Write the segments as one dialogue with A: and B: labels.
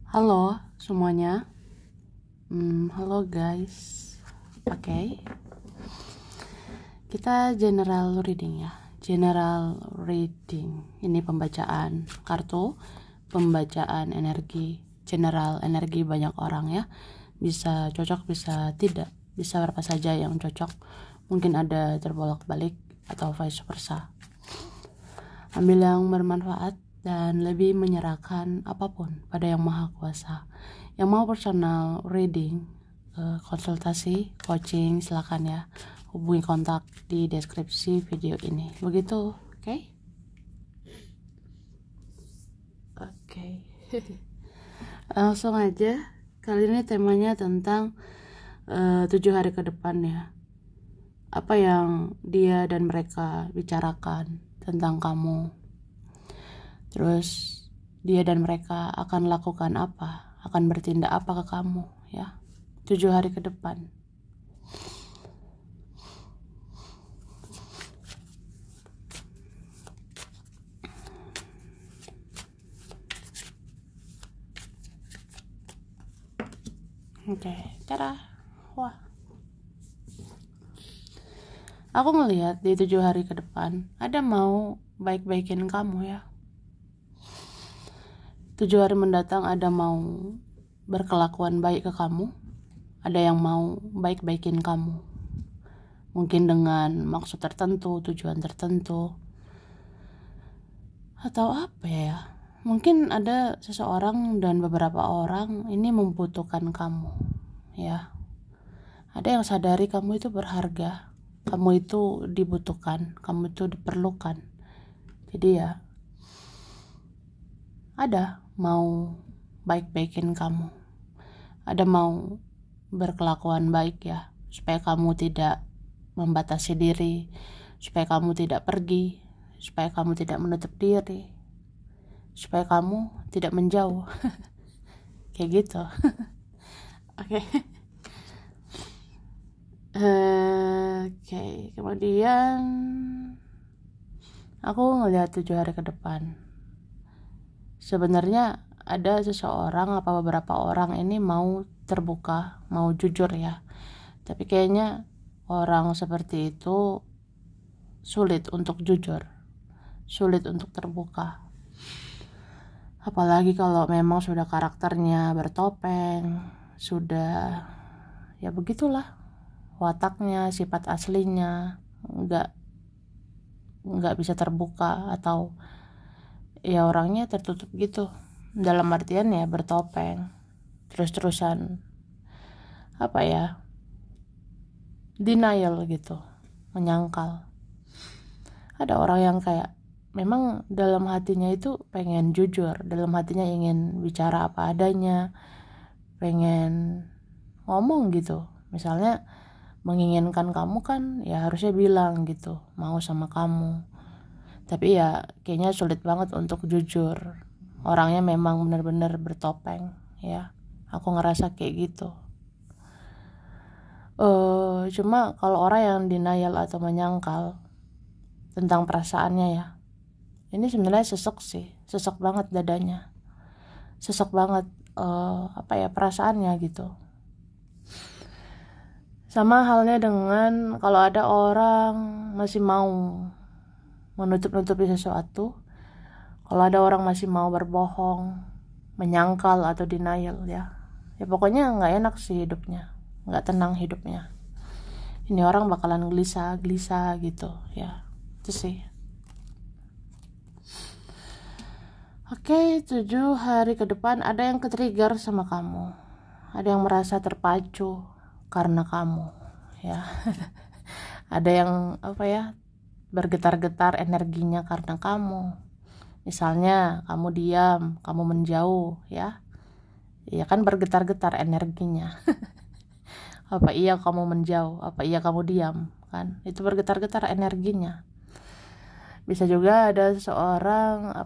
A: Halo semuanya. Halo guys. Oke. Kita general reading ya. General reading. Ini pembacaan kartu, pembacaan energi, general energi banyak orang ya. Bisa cocok, bisa tidak. Bisa berapa saja yang cocok. Mungkin ada terbolak-balik atau vice versa. Ambil yang bermanfaat dan lebih menyerahkan apapun pada Yang Maha Kuasa. Yang mau personal reading, konsultasi, coaching, silakan ya. Hubungi kontak di deskripsi video ini. Begitu, oke? Oke. Langsung aja. Kali ini temanya tentang 7 hari ke depan ya. Apa yang dia dan mereka bicarakan tentang kamu. Terus dia dan mereka akan lakukan apa, akan bertindak apa ke kamu ya. 7 hari ke depan. Oke, cara. Wah. Aku ngelihat di 7 hari ke depan ada mau baik-baikin kamu ya. 7 hari mendatang ada mau berkelakuan baik ke kamu. Ada yang mau baik-baikin kamu. Mungkin dengan maksud tertentu, tujuan tertentu. Atau apa ya? Mungkin ada seseorang dan beberapa orang ini membutuhkan kamu ya. Ada yang sadari kamu itu berharga, kamu itu dibutuhkan, kamu itu diperlukan. Jadi ya ada mau baik-baikin kamu, ada mau berkelakuan baik ya, supaya kamu tidak membatasi diri, supaya kamu tidak pergi, supaya kamu tidak menutup diri, supaya kamu tidak menjauh. Kayak gitu. Oke. Oke, kemudian aku ngelihat 7 hari ke depan. Sebenarnya ada seseorang apa beberapa orang ini mau terbuka, mau jujur ya. Tapi kayaknya orang seperti itu sulit untuk jujur, sulit untuk terbuka. Apalagi kalau memang sudah karakternya bertopeng, sudah ya begitulah wataknya, sifat aslinya nggak bisa terbuka, atau ya orangnya tertutup gitu, dalam artian ya bertopeng, terus-terusan apa ya, denial gitu, menyangkal. Ada orang yang kayak memang dalam hatinya itu pengen jujur, dalam hatinya ingin bicara apa adanya, pengen ngomong gitu. Misalnya menginginkan kamu kan ya harusnya bilang gitu, mau sama kamu. Tapi ya kayaknya sulit banget untuk jujur. Orangnya memang benar-benar bertopeng ya. Aku ngerasa kayak gitu. Cuma kalau orang yang denial atau menyangkal tentang perasaannya ya, ini sebenarnya sesek sih, sesek banget dadanya, sesek banget perasaannya gitu. Sama halnya dengan kalau ada orang masih mau menutup-nutupi sesuatu, kalau ada orang masih mau berbohong, menyangkal atau denial ya pokoknya nggak enak sih hidupnya, nggak tenang hidupnya. Ini orang bakalan gelisah gitu ya, itu sih. Oke, 7 hari ke depan ada yang ketrigger sama kamu, ada yang merasa terpacu karena kamu ya. Ada yang bergetar-getar energinya karena kamu. Misalnya kamu diam, kamu menjauh ya kan bergetar-getar energinya. Apa iya kamu menjauh, apa iya kamu diam, kan itu bergetar-getar energinya. Bisa juga ada seseorang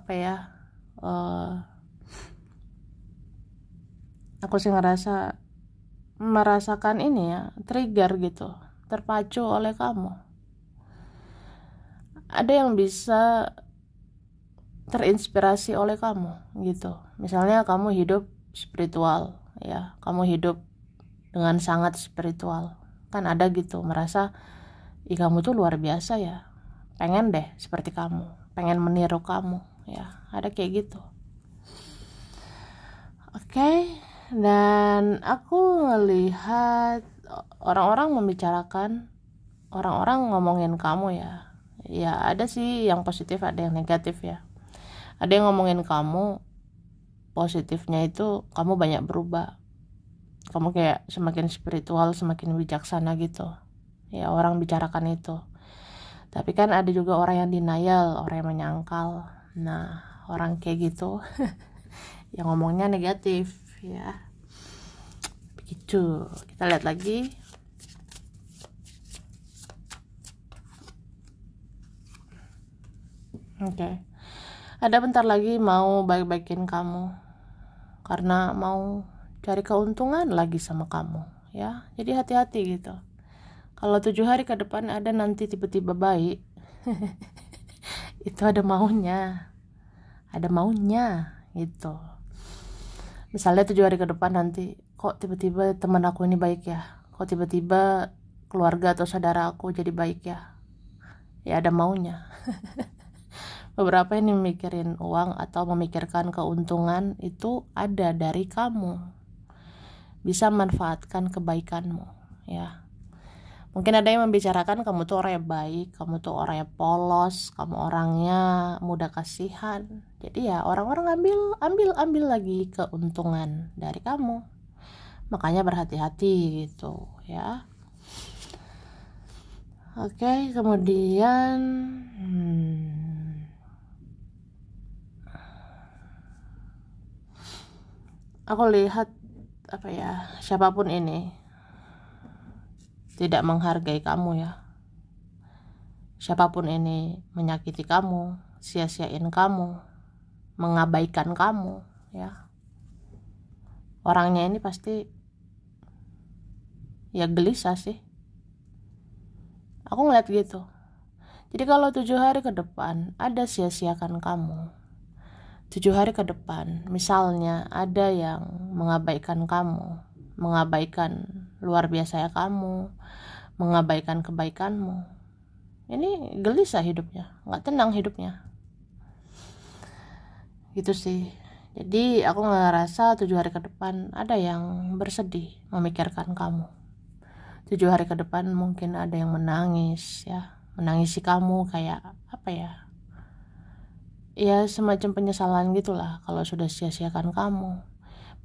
A: aku sih merasakan ini ya, trigger gitu, terpacu oleh kamu. Ada yang bisa terinspirasi oleh kamu gitu. Misalnya kamu hidup spiritual ya, kamu hidup dengan sangat spiritual. Kan ada gitu, merasa ih kamu tuh luar biasa ya, pengen deh seperti kamu, pengen meniru kamu ya, ada kayak gitu. Oke. Dan aku ngelihat orang-orang membicarakan, orang-orang ngomongin kamu ya. Ya ada sih yang positif, ada yang negatif ya. Ada yang ngomongin kamu, positifnya itu kamu banyak berubah, kamu kayak semakin spiritual, semakin bijaksana gitu ya, orang bicarakan itu. Tapi kan ada juga orang yang denial, orang yang menyangkal. Nah, orang kayak gitu yang ngomongnya negatif ya. Begitu. Kita lihat lagi. Oke. Ada bentar lagi mau baik-baikin kamu karena mau cari keuntungan lagi sama kamu ya. Jadi hati-hati gitu. Kalau 7 hari ke depan ada nanti tiba-tiba baik, itu ada maunya gitu. Misalnya 7 hari ke depan nanti, kok tiba-tiba teman aku ini baik ya, kok tiba-tiba keluarga atau saudara aku jadi baik ya, ya ada maunya. Beberapa yang mikirin uang atau memikirkan keuntungan itu ada dari kamu, bisa manfaatkan kebaikanmu ya. Mungkin ada yang membicarakan kamu tuh orang yang baik, kamu tuh orang yang polos, kamu orangnya mudah kasihan. Jadi ya orang-orang ambil lagi keuntungan dari kamu. Makanya berhati-hati gitu ya. Oke, kemudian aku lihat apa ya, siapapun ini tidak menghargai kamu ya. Siapapun ini menyakiti kamu, sia-siain kamu, mengabaikan kamu ya. Orangnya ini pasti ya gelisah sih. Aku ngeliat gitu. Jadi kalau 7 hari ke depan ada sia-siakan kamu, 7 hari ke depan misalnya ada yang mengabaikan kamu, mengabaikan luar biasa kamu, mengabaikan kebaikanmu, ini gelisah hidupnya, gak tenang hidupnya gitu sih. Jadi aku ngerasa 7 hari ke depan ada yang bersedih memikirkan kamu. 7 hari ke depan mungkin ada yang menangis ya, menangisi kamu kayak apa ya, ya semacam penyesalan gitulah kalau sudah sia-siakan kamu,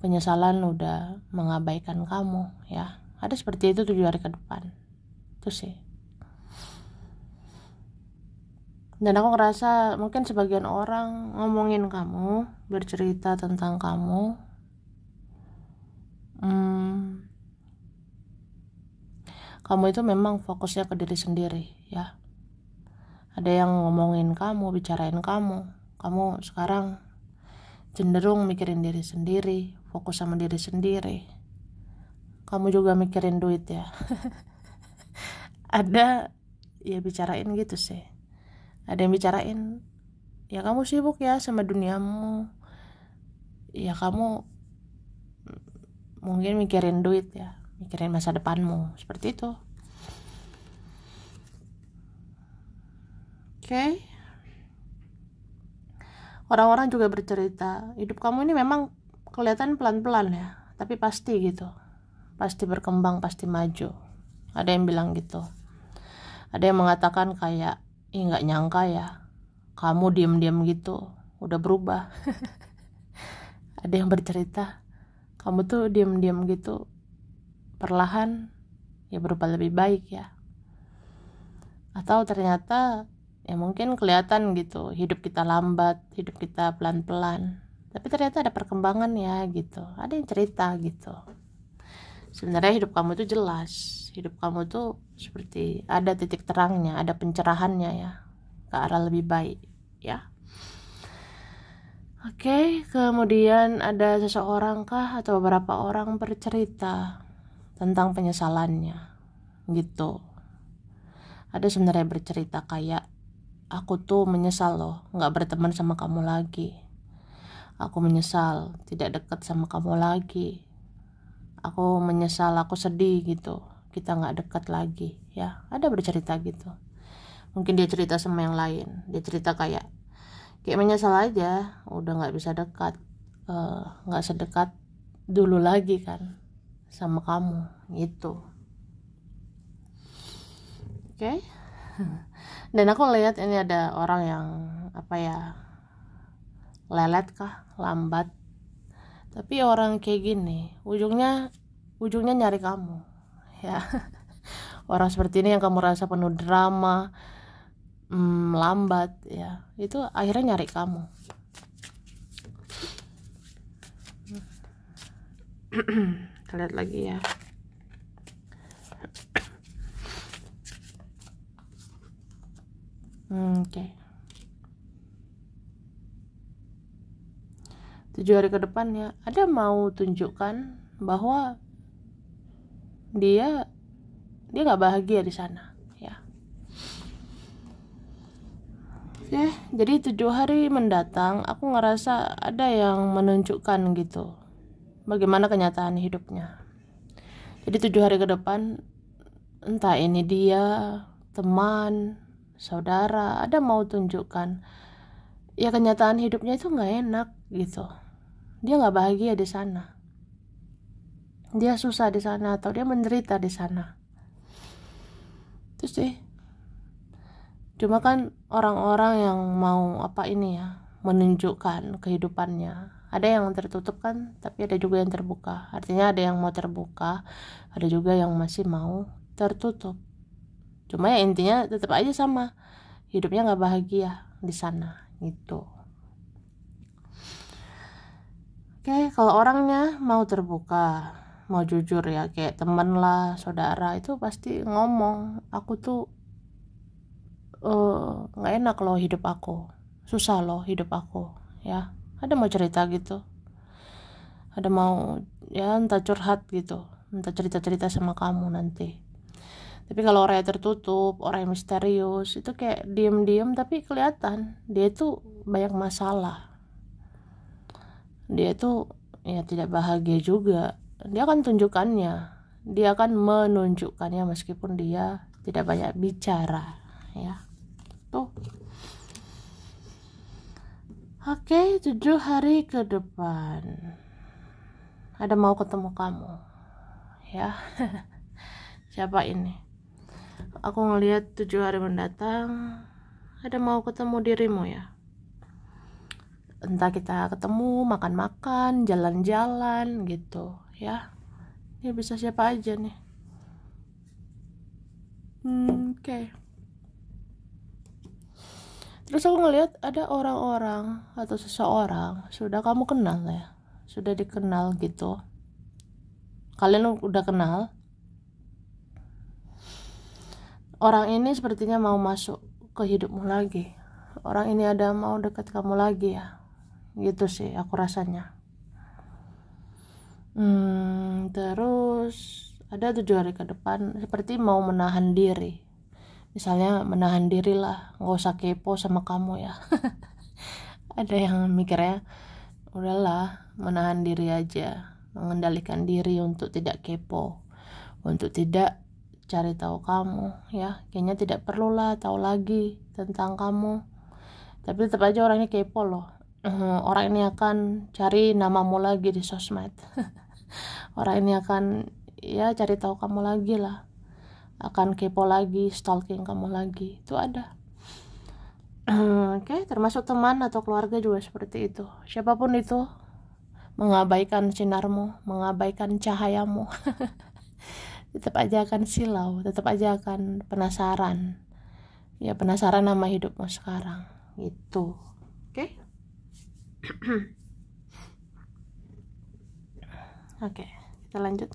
A: penyesalan udah mengabaikan kamu ya. Ada seperti itu 7 hari ke depan itu sih. Dan aku ngerasa mungkin sebagian orang ngomongin kamu, bercerita tentang kamu, kamu itu memang fokusnya ke diri sendiri ya. Ada yang ngomongin kamu, bicarain kamu sekarang cenderung mikirin diri sendiri, fokus sama diri sendiri. Kamu juga mikirin duit ya. Ada ya bicarain gitu sih. Ada yang bicarain, ya kamu sibuk ya sama duniamu, ya kamu mungkin mikirin duit ya, mikirin masa depanmu, seperti itu. Oke. Orang-orang juga bercerita, hidup kamu ini memang kelihatan pelan-pelan ya, tapi pasti gitu, pasti berkembang, pasti maju. Ada yang bilang gitu. Ada yang mengatakan kayak, nggak nyangka ya, kamu diam-diam gitu, udah berubah. Ada yang bercerita, kamu tuh diam-diam gitu, perlahan ya berubah lebih baik ya. Atau ternyata ya mungkin kelihatan gitu, hidup kita lambat, hidup kita pelan-pelan, tapi ternyata ada perkembangan ya gitu. Ada yang cerita gitu. Sebenarnya hidup kamu tuh jelas, hidup kamu tuh seperti ada titik terangnya, ada pencerahannya ya, ke arah lebih baik ya. Oke, kemudian ada seseorang kah atau beberapa orang bercerita tentang penyesalannya gitu. Ada sebenarnya bercerita kayak, aku tuh menyesal loh gak berteman sama kamu lagi. Aku menyesal tidak dekat sama kamu lagi. Aku menyesal, aku sedih gitu. Kita nggak dekat lagi, ya. Ada bercerita gitu. Mungkin dia cerita sama yang lain. Dia cerita kayak menyesal aja, udah nggak bisa dekat, nggak sedekat dulu lagi kan sama kamu gitu. Oke. Dan aku lihat ini ada orang yang lelet kah, lambat. Tapi orang kayak gini ujungnya nyari kamu, ya. Orang seperti ini yang kamu rasa penuh drama, lambat, ya, itu akhirnya nyari kamu. Kita lihat lagi ya. Oke. 7 hari ke depan ya, ada mau tunjukkan bahwa dia nggak bahagia di sana, ya. Oke, jadi 7 hari mendatang aku ngerasa ada yang menunjukkan gitu bagaimana kenyataan hidupnya. Jadi 7 hari ke depan, entah ini dia teman, saudara, ada mau tunjukkan ya kenyataan hidupnya itu nggak enak gitu. Dia nggak bahagia di sana, dia susah di sana, atau dia menderita di sana. Terus deh, cuma kan orang-orang yang mau menunjukkan kehidupannya, ada yang tertutup kan, tapi ada juga yang terbuka. Artinya ada yang mau terbuka, ada juga yang masih mau tertutup. Cuma ya intinya tetap aja sama, hidupnya nggak bahagia di sana gitu. Oke, kalau orangnya mau terbuka, mau jujur ya, kayak teman lah, saudara, itu pasti ngomong, aku tuh nggak enak loh hidup aku, susah loh hidup aku, ya. Ada mau cerita gitu, ada mau ya entah curhat gitu, entah cerita-cerita sama kamu nanti. Tapi kalau orangnya tertutup, orang yang misterius, itu kayak diem-diem tapi kelihatan dia itu banyak masalah. Dia tuh ya tidak bahagia juga. Dia akan tunjukkannya, dia akan menunjukkannya meskipun dia tidak banyak bicara, ya. Tuh. Oke, 7 hari ke depan ada mau ketemu kamu, ya. Siapa ini? Aku ngelihat 7 hari mendatang ada mau ketemu dirimu, ya. Entah kita ketemu, makan-makan, jalan-jalan gitu, ya. Ini bisa siapa aja nih. Oke. Terus aku ngelihat ada orang-orang atau seseorang sudah kamu kenal, ya, sudah dikenal gitu. Kalian udah kenal. Orang ini sepertinya mau masuk ke hidupmu lagi. Orang ini ada mau dekat kamu lagi, ya. Gitu sih aku rasanya. Terus ada 7 hari ke depan seperti mau menahan diri. Misalnya menahan diri lah, nggak usah kepo sama kamu, ya. Ada yang mikirnya udahlah, menahan diri aja, mengendalikan diri untuk tidak kepo, untuk tidak cari tahu kamu, ya. Kayaknya tidak perlulah tahu lagi tentang kamu. Tapi tetap aja orangnya kepo loh. Orang ini akan cari namamu lagi di sosmed. Orang ini akan ya cari tahu kamu lagi lah, akan kepo lagi, stalking kamu lagi. Itu ada. Oke, termasuk teman atau keluarga juga seperti itu. Siapapun itu, mengabaikan sinarmu, mengabaikan cahayamu. Tetap aja akan silau, tetap aja akan penasaran. Ya, penasaran sama hidupmu sekarang gitu. Oke. Oke, kita lanjut.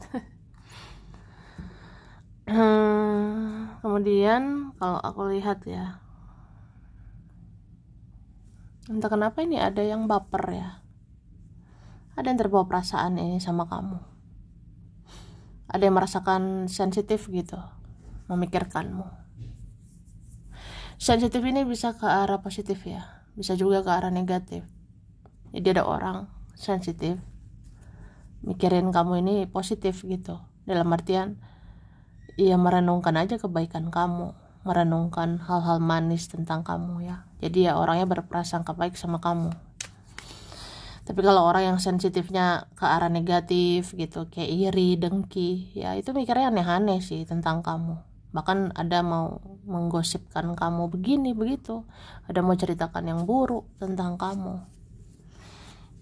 A: Kemudian kalau aku lihat ya, entah kenapa ini ada yang baper, ya. Ada yang terbawa perasaan ini sama kamu. Ada yang merasakan sensitif gitu, memikirkanmu. Sensitif ini bisa ke arah positif, ya, bisa juga ke arah negatif.
B: Jadi ada orang sensitif mikirin kamu ini positif gitu, dalam artian ya merenungkan aja kebaikan kamu, merenungkan hal-hal manis tentang kamu ya. Jadi ya orangnya berprasangka baik sama kamu. Tapi kalau orang yang sensitifnya ke arah negatif gitu, kayak iri, dengki, ya itu mikirnya aneh-aneh sih tentang kamu. Bahkan ada mau menggosipkan kamu begini begitu, ada mau ceritakan yang buruk tentang kamu.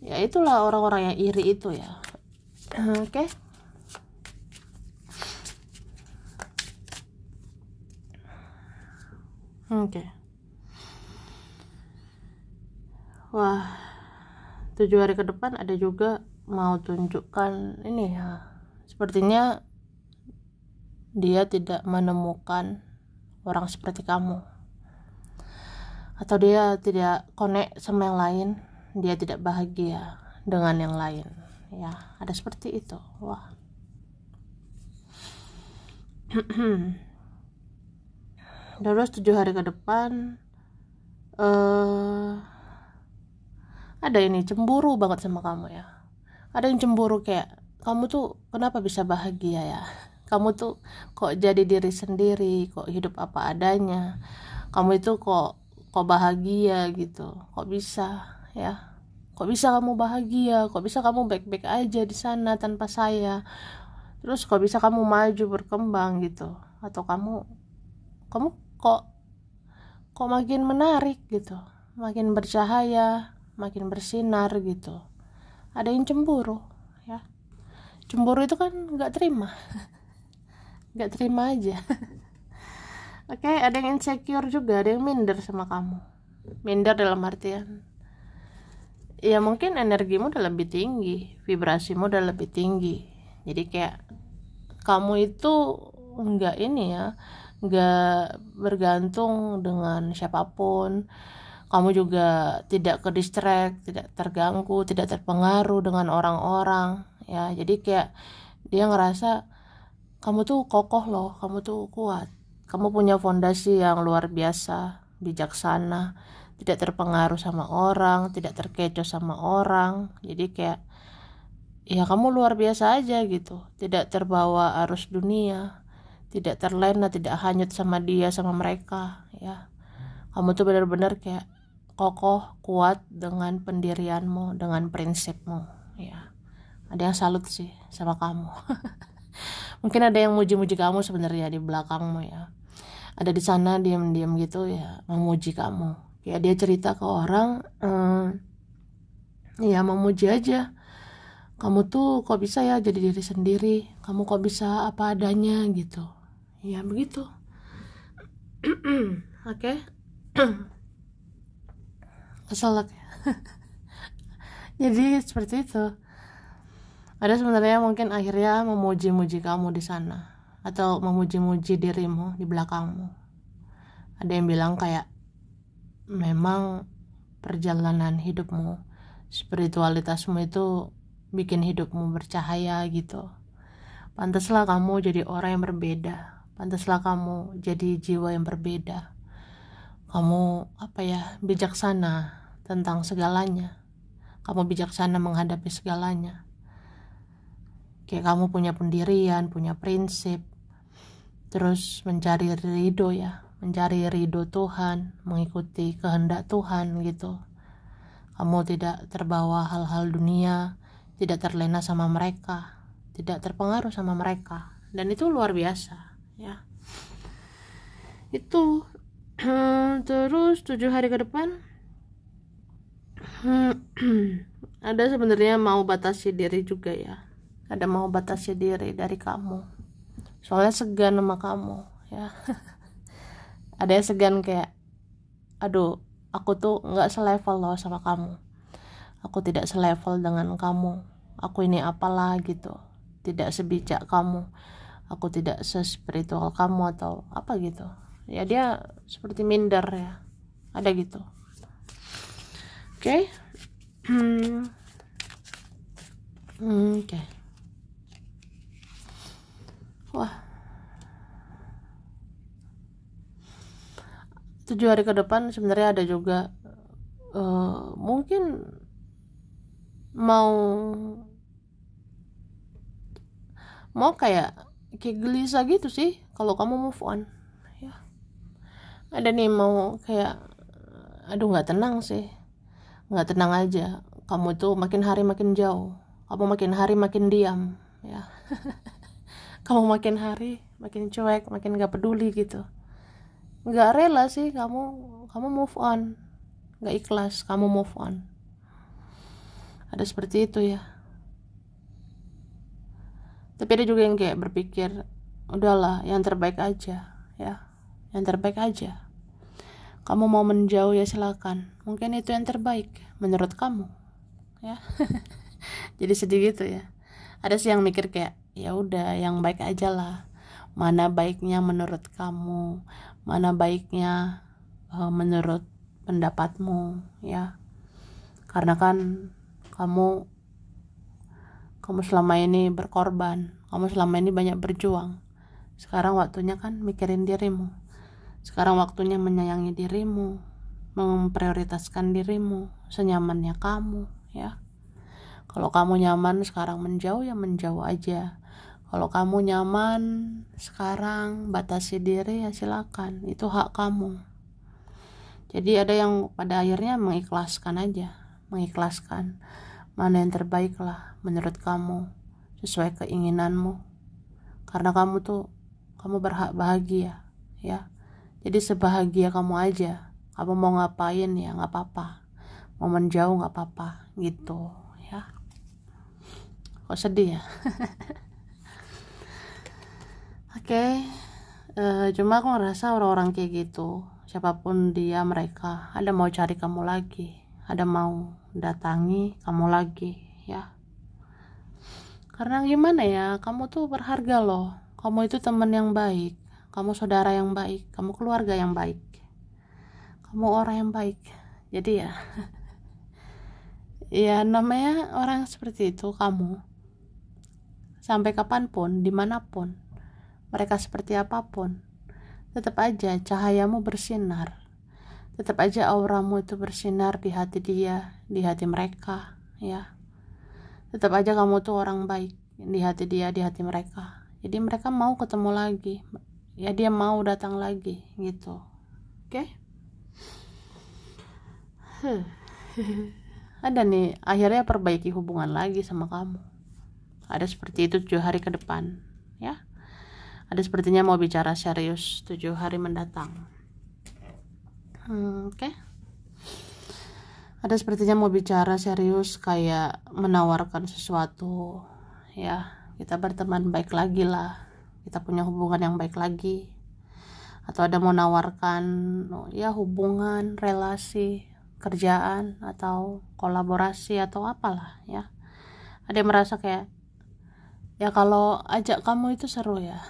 B: Ya itulah orang-orang yang iri itu ya. Oke. Oke. Wah, 7 hari ke depan ada juga mau tunjukkan ini ya. Sepertinya dia tidak menemukan orang seperti kamu, atau dia tidak connect sama yang lain, dia tidak bahagia dengan yang lain ya, ada seperti itu. Wah. Terus 7 hari ke depan ada ini cemburu banget sama kamu ya. Ada yang cemburu kayak, kamu tuh kenapa bisa bahagia ya, kamu tuh kok jadi diri sendiri, kok hidup apa adanya, kamu itu kok bahagia gitu, kok bisa ya, kok bisa kamu bahagia, kok bisa kamu baik-baik aja di sana tanpa saya, terus kok bisa kamu maju berkembang gitu, atau kamu kok makin menarik gitu, makin bercahaya, makin bersinar gitu. Ada yang cemburu ya. Cemburu itu kan nggak terima aja. Oke, ada yang insecure juga, ada yang minder sama kamu. Minder dalam artian ya mungkin energimu udah lebih tinggi, vibrasimu udah lebih tinggi, jadi kayak kamu itu nggak ini ya, nggak bergantung dengan siapapun. Kamu juga tidak ke distract, tidak terganggu, tidak terpengaruh dengan orang-orang ya. Jadi kayak dia ngerasa kamu tuh kokoh loh, kamu tuh kuat, kamu punya fondasi yang luar biasa, bijaksana, tidak terpengaruh sama orang, tidak terkecoh sama orang. Jadi kayak ya kamu luar biasa aja gitu, tidak terbawa arus dunia, tidak terlena, tidak hanyut sama dia, sama mereka ya. Kamu tuh benar-benar kayak kokoh, kuat dengan pendirianmu, dengan prinsipmu ya. Ada yang salut sih sama kamu. Mungkin ada yang muji-muji kamu sebenarnya di belakangmu ya. Ada di sana diam-diam gitu ya, memuji kamu. Kayak dia cerita ke orang, ya memuji aja. Kamu tuh kok bisa ya jadi diri sendiri, kamu kok bisa apa adanya gitu. Ya begitu. Oke. Keselak ya. Jadi seperti itu. Ada sebenarnya mungkin akhirnya memuji-muji kamu di sana, atau memuji-muji dirimu di belakangmu. Ada yang bilang kayak, memang perjalanan hidupmu, spiritualitasmu itu bikin hidupmu bercahaya gitu. Pantaslah kamu jadi orang yang berbeda, pantaslah kamu jadi jiwa yang berbeda. Kamu bijaksana tentang segalanya, kamu bijaksana menghadapi segalanya. Kayak kamu punya pendirian, punya prinsip, terus mencari ridho ya, mencari ridho Tuhan, mengikuti kehendak Tuhan gitu. Kamu tidak terbawa hal-hal dunia, tidak terlena sama mereka, tidak terpengaruh sama mereka, dan itu luar biasa ya. Itu terus 7 hari ke depan ada sebenarnya mau batasi diri juga ya. Ada mau batasi diri dari kamu, soalnya segan sama kamu ya. Ada yang segan kayak, aduh aku tuh nggak selevel loh sama kamu, aku tidak selevel dengan kamu, aku ini apalah gitu, tidak sebijak kamu, aku tidak sespiritual kamu atau apa gitu ya. Dia seperti minder ya, ada gitu. Oke. Oke. Wah, 7 hari ke depan sebenarnya ada juga mungkin mau kayak gelisah gitu sih kalau kamu move on ya. Ada nih mau kayak aduh nggak tenang sih, nggak tenang aja. Kamu tuh makin hari makin jauh, kamu makin hari makin diam ya. Kamu makin hari makin cuek, makin nggak peduli gitu, nggak rela sih kamu move on, nggak ikhlas kamu move on. Ada seperti itu ya. Tapi ada juga yang kayak berpikir udahlah yang terbaik aja ya, yang terbaik aja. Kamu mau menjauh ya silakan, mungkin itu yang terbaik menurut kamu ya. Jadi sedih gitu ya. Ada sih yang mikir kayak ya udah yang baik aja lah, mana baiknya menurut kamu, mana baiknya menurut pendapatmu ya. Karena kan kamu selama ini berkorban, kamu selama ini banyak berjuang. Sekarang waktunya kan mikirin dirimu, sekarang waktunya menyayangi dirimu, memprioritaskan dirimu senyamannya kamu ya. Kalau kamu nyaman sekarang menjauh ya menjauh aja. Kalau kamu nyaman sekarang batasi diri ya silakan, itu hak kamu. Jadi ada yang pada akhirnya mengikhlaskan aja, mengikhlaskan mana yang terbaik lah menurut kamu, sesuai keinginanmu. Karena kamu berhak bahagia ya. Jadi sebahagia kamu aja. Kamu mau ngapain ya nggak apa-apa, mau menjauh nggak apa-apa gitu ya. Kok sedih ya? Oke. Cuma aku ngerasa orang-orang kayak gitu, siapapun dia mereka, ada mau cari kamu lagi, ada mau datangi kamu lagi ya. Karena gimana ya, kamu tuh berharga loh. Kamu itu teman yang baik, kamu saudara yang baik, kamu keluarga yang baik, kamu orang yang baik. Jadi ya ya namanya orang seperti itu kamu. Sampai kapanpun, dimanapun, mereka seperti apapun, tetap aja cahayamu bersinar, tetap aja auramu itu bersinar di hati dia, di hati mereka ya. Tetap aja kamu tuh orang baik di hati dia, di hati mereka. Jadi mereka mau ketemu lagi ya, dia mau datang lagi gitu. Oke? Ada nih akhirnya perbaiki hubungan lagi sama kamu. Ada seperti itu 7 hari ke depan ya. Ada sepertinya mau bicara serius 7 hari mendatang. Oke. Ada sepertinya mau bicara serius, kayak menawarkan sesuatu ya. Kita berteman baik lagi lah, kita punya hubungan yang baik lagi. Atau ada mau nawarkan ya hubungan, relasi, kerjaan, atau kolaborasi atau apalah ya. Ada yang merasa kayak ya kalau ajak kamu itu seru ya.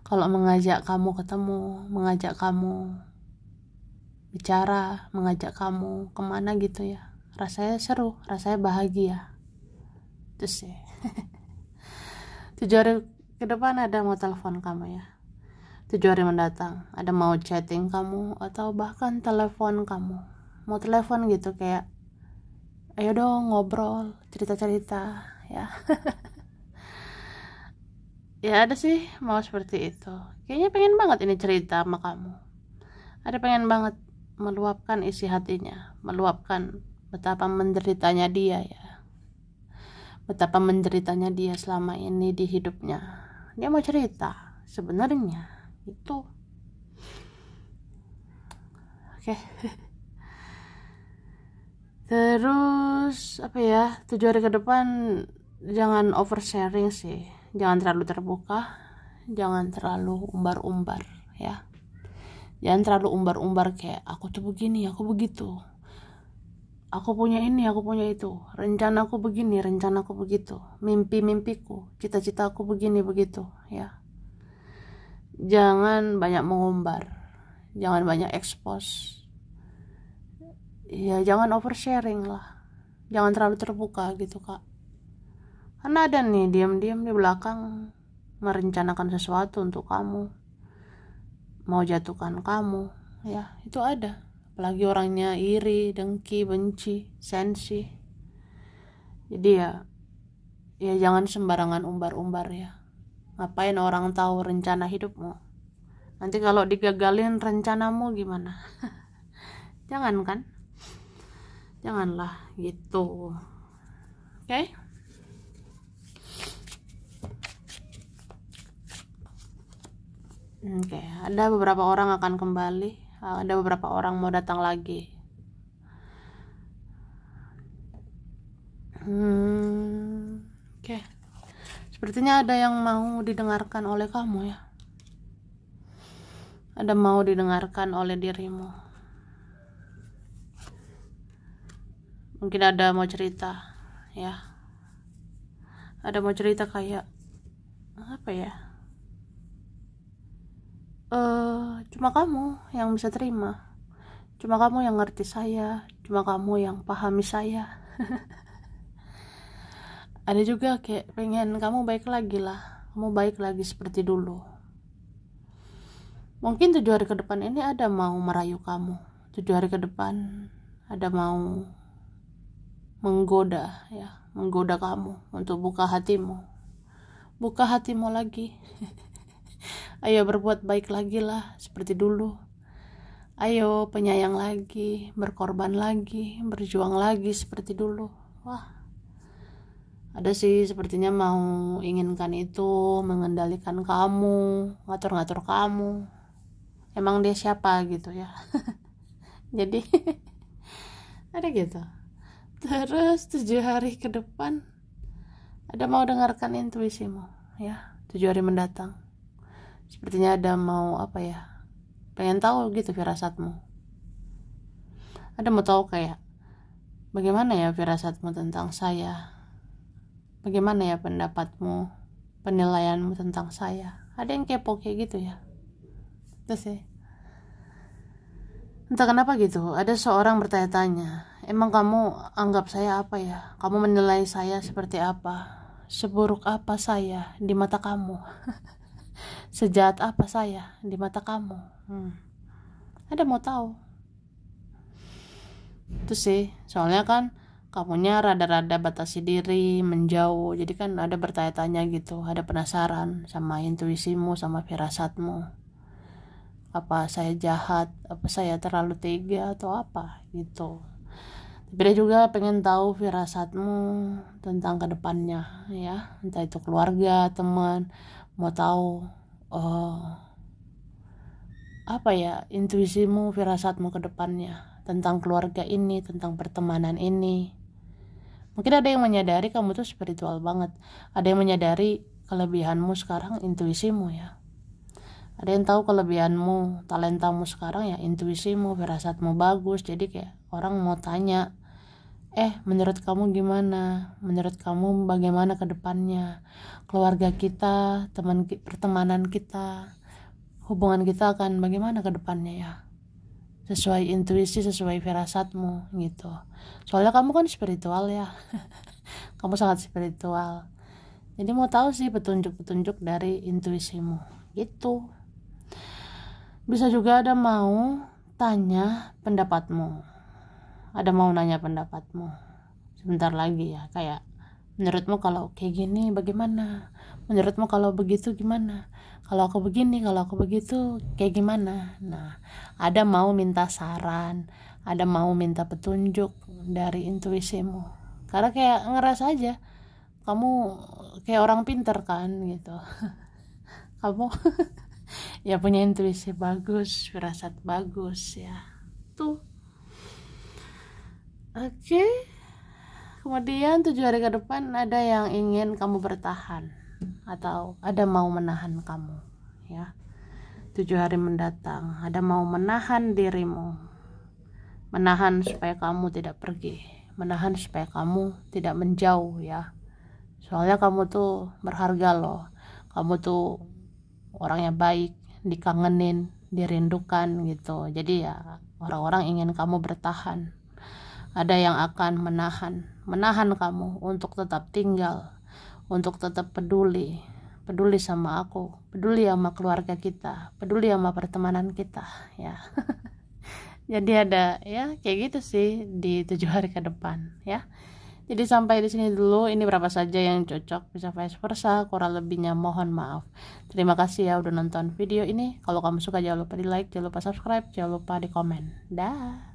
B: Kalau mengajak kamu ketemu, mengajak kamu bicara, mengajak kamu kemana gitu ya, rasanya seru, rasanya bahagia. Terus ya 7 hari ke depan ada mau telepon kamu ya, 7 hari mendatang ada mau chatting kamu, atau bahkan telepon kamu, mau telepon gitu kayak ayo dong ngobrol, cerita-cerita ya. Ya ada sih mau seperti itu. Kayaknya pengen banget ini cerita sama kamu. Ada pengen banget meluapkan isi hatinya, meluapkan betapa menderitanya dia ya. Betapa menderitanya dia selama ini di hidupnya. Dia mau cerita sebenarnya itu. Oke. Terus apa ya, 7 hari ke depan jangan oversharing sih, jangan terlalu terbuka, jangan terlalu umbar-umbar ya. Jangan terlalu umbar-umbar kayak aku tuh begini, aku begitu, aku punya ini, aku punya itu, rencana aku begini, rencana aku begitu, mimpi-mimpiku, cita-cita aku begini begitu ya. Jangan banyak mengumbar, jangan banyak expose ya, jangan oversharing lah, jangan terlalu terbuka gitu kak. Karena ada nih diam-diam di belakang merencanakan sesuatu untuk kamu, mau jatuhkan kamu ya, itu ada. Apalagi orangnya iri, dengki, benci, sensi.
A: Jadi ya jangan sembarangan umbar-umbar ya. Ngapain orang tahu rencana hidupmu? Nanti kalau digagalin rencanamu gimana? Jangan kan? Janganlah gitu. Oke? Oke, ada beberapa orang akan kembali, ada beberapa orang mau datang lagi. Oke. Sepertinya ada yang mau didengarkan oleh kamu ya. Ada mau didengarkan oleh dirimu. Mungkin ada mau cerita ya. Ada mau cerita kayak apa ya? Cuma kamu yang bisa terima. Cuma kamu yang ngerti saya. Cuma kamu yang pahami saya. Ada juga kayak pengen kamu baik lagi lah. Kamu baik lagi seperti dulu. Mungkin 7 hari ke depan ini ada mau merayu kamu. 7 hari ke depan ada mau menggoda ya. Menggoda kamu untuk buka hatimu. Buka hatimu lagi. Ayo berbuat baik lagi lah seperti dulu. Ayo penyayang lagi, berkorban lagi, berjuang lagi seperti dulu. Wah, ada sih sepertinya mau inginkan itu, mengendalikan kamu, ngatur-ngatur kamu. Emang dia siapa gitu ya. Jadi ada gitu. Terus 7 hari ke depan ada mau dengarkan intuisimu ya. 7 hari mendatang sepertinya ada mau apa ya, pengen tahu gitu firasatmu. Ada mau tahu kayak bagaimana ya firasatmu tentang saya, bagaimana ya pendapatmu, penilaianmu tentang saya. Ada yang kepo kayak gitu ya. Terus ya, entah kenapa gitu, ada seorang bertanya-tanya, emang kamu anggap saya apa ya, kamu menilai saya seperti apa, seburuk apa saya di mata kamu. Sejahat apa saya di mata kamu? Ada mau tahu? Itu sih, soalnya kan kamunya rada-rada batasi diri, menjauh. Jadi kan ada bertanya-tanya gitu, ada penasaran sama intuisimu, sama firasatmu. Apa saya jahat? Apa saya terlalu tega atau apa gitu. Tapi dia juga pengen tahu firasatmu tentang kedepannya ya, entah itu keluarga, teman, mau tahu apa ya intuisimu, firasatmu ke depannya tentang keluarga ini, tentang pertemanan ini. Mungkin ada yang menyadari kamu tuh spiritual banget, ada yang menyadari kelebihanmu sekarang intuisimu ya, ada yang tahu kelebihanmu, talentamu sekarang ya intuisimu, firasatmu bagus. Jadi kayak orang mau tanya, menurut kamu gimana? Menurut kamu bagaimana ke depannya? Keluarga kita, pertemanan kita, hubungan kita akan bagaimana ke depannya ya? Sesuai intuisi, sesuai firasatmu gitu. Soalnya kamu kan spiritual ya. Kamu sangat spiritual. Jadi mau tahu sih petunjuk-petunjuk dari intuisimu gitu. Bisa juga ada mau tanya pendapatmu. Ada mau nanya pendapatmu sebentar lagi ya, kayak menurutmu kalau kayak gini bagaimana, menurutmu kalau begitu gimana, kalau aku begini, kalau aku begitu kayak gimana. Nah, ada mau minta saran, ada mau minta petunjuk dari intuisimu, karena kayak ngerasa aja kamu kayak orang pinter kan gitu. Kamu ya punya intuisi bagus, firasat bagus ya tuh. Oke. Kemudian 7 hari ke depan ada yang ingin kamu bertahan atau ada mau menahan kamu ya. 7 hari mendatang ada mau menahan dirimu, menahan supaya kamu tidak pergi, menahan supaya kamu tidak menjauh ya. Soalnya kamu tuh berharga loh, kamu tuh orangnya baik, dikangenin, dirindukan gitu. Jadi ya orang-orang ingin kamu bertahan. Ada yang akan menahan kamu untuk tetap tinggal, untuk tetap peduli sama aku, peduli sama keluarga kita, peduli sama pertemanan kita ya. Jadi ada ya kayak gitu sih di 7 hari ke depan ya.
B: Jadi sampai di sini dulu. Ini berapa saja yang cocok, bisa vice versa. Kurang lebihnya mohon maaf. Terima kasih ya udah nonton video ini. Kalau kamu suka jangan lupa di like, jangan lupa subscribe, jangan lupa di komen. Dah.